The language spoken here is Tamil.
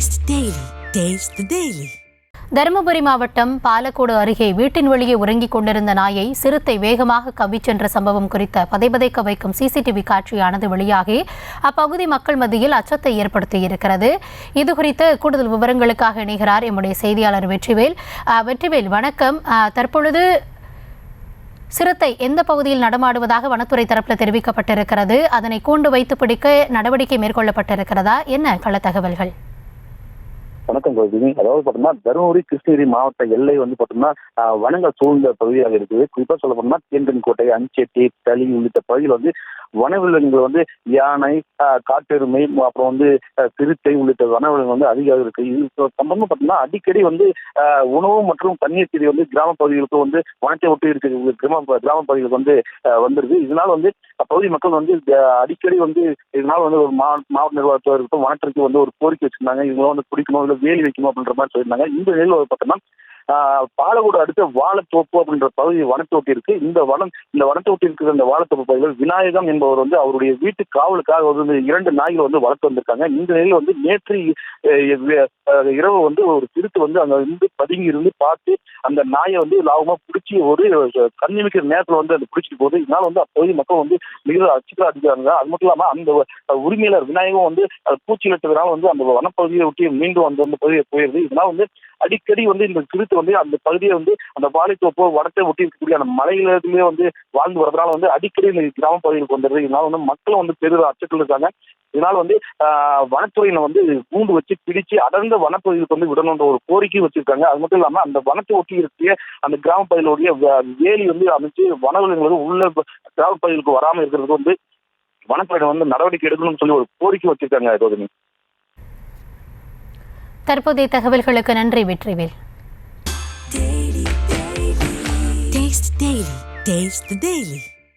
Taste the Daily. Taste the Daily. Dharmapuri மாவட்டம் பாலக்கோடு அருகே வீட்டின் வெளியே உறங்கிக் கொண்டிருந்த நாயை சிறுத்தை வேகமாக கவ்விச் சென்ற சம்பவம் குறித்த பதைபதைக்க வைக்கும் சிசிடிவி காட்சியானது வெளியாகி அப்பகுதி மக்கள் மத்தியில் அச்சத்தை ஏற்படுத்தியிருக்கிறது. இதுகுறித்த கூடுதல் விவரங்களுக்காக இணைகிறார் எம்முடைய செய்தியாளர் வெற்றிவேல். வணக்கம். தற்பொழுது சிறுத்தை எந்த பகுதியில் நடமாடுவதாக வனத்துறை தரப்பில் தெரிவிக்கப்பட்டிருக்கிறது? அதனை கூண்டு வைத்து பிடிக்க நடவடிக்கை மேற்கொள்ளப்பட்டிருக்கிறதா? என்ன கள தகவல்கள்? வணக்கம் கோபினி. அதாவது பார்த்தோம்னா தருமபுரி கிருஷ்ணகிரி மாவட்ட எல்லை வந்து பார்த்தோம்னா வனங்கள் சூழ்ந்த பகுதியாக இருக்குது. குறிப்பா சொல்ல போனோம்னா தேன்கனிக்கோட்டை, அஞ்செட்டி, தளி உள்ளிட்ட பகுதியில் வந்து வனவிலங்குகள் வந்து யானை, காட்டெருமை, அப்புறம் வந்து சிறுத்தை உள்ளிட்ட வனவிலங்குகள் வந்து அதிகம் இருக்கு. இது சம்பந்தமா பார்த்தோம்னா அடிக்கடி வந்து உணவு மற்றும் தண்ணீர் தேடி வந்து கிராம பகுதிகளுக்கு வந்து வனத்தை ஒட்டி இருக்கிற கிராம பகுதிகளுக்கு வந்து வந்துருக்கு. இதனால வந்து அப்பகுதி மக்கள் வந்து அடிக்கடி வந்து இதனால வந்து ஒரு மாவட்ட நிர்வாகத்திற்கு வனத்திற்கு வந்து ஒரு கோரிக்கை வச்சிருந்தாங்க. இவங்க வந்து பிடிக்கணும், இல்லை வேலி வைக்கணும் அப்படின்ற மாதிரி சொல்லியிருந்தாங்க. இந்த நிலையில் பார்த்தோம்னா பாலக்கோடு அடுத்த வாழைத்தோப்பு அப்படின்ற பகுதி வனத்தோட்டி இருக்கு. இந்த வனத்தோட்டி இருக்கிற இந்த வாழைத்தோப்பு பகுதியில் விநாயகம் என்பவர் வந்து அவருடைய வீட்டு காவலுக்காக வந்து 2 நாய்கள் வந்து வளர்த்து வந்திருக்காங்க. இந்த நிலையில் வந்து நேற்று இரவு வந்து ஒரு சிறுத்தை வந்து அங்க இருந்து பதுங்கி இருந்து பார்த்து அந்த நாயை வந்து லாபமா பிடிச்சி ஒரு கண்ணிமிக்கிற நேரத்துல வந்து அது பிடிச்சிட்டு போகுது. இதனால வந்து அப்போது மக்கள் வந்து மிக அச்சுக்கா அடிக்கிறாங்க. அது மட்டும் இல்லாம அந்த உரிமையாளர் விநாயகம் வந்து பூச்சியிட்டதுனால வந்து அந்த வனப்பகுதியை ஒட்டி மீண்டும் அந்த பகுதியை போயிருது. இதனால வந்து அடிக்கடி வந்து இந்த சிறுத்தை வந்து அந்த பகுதியை வந்து அந்த வாழைத்தோப்போ வனத்தை ஒட்டி இருக்கக்கூடிய அந்த மலையிலே வந்து வாழ்ந்து வரதுனால வந்து அடிக்கடி இந்த கிராம பகுதிகளுக்கு வந்துடுது. இதனால வந்து மக்களும் வந்து பெரிய அச்சத்தில் இருக்காங்க. இதனால வந்து வனத்துறையினை வந்து கூண்டு வச்சு பிடிச்சு அடர்ந்த வனப்பகுதிகளுக்கு வந்து விடணுன்ற ஒரு கோரிக்கை வச்சிருக்காங்க. அது மட்டும் இல்லாம அந்த வனத்தை ஒட்டி இருக்க அந்த கிராம பகுதிகளுடைய வேலி வந்து அமைச்சு வனவிலங்குகள் உள்ள கிராம பகுதிகளுக்கு வராம இருக்கிறதுக்கு வந்து வனத்துறையினை வந்து நடவடிக்கை எடுக்கணும்னு சொல்லி ஒரு கோரிக்கை வச்சிருக்காங்க. ரோகிணி, தற்போதைய தகவல்களுக்கு நன்றி வெற்றிவேல். Taste the Daily.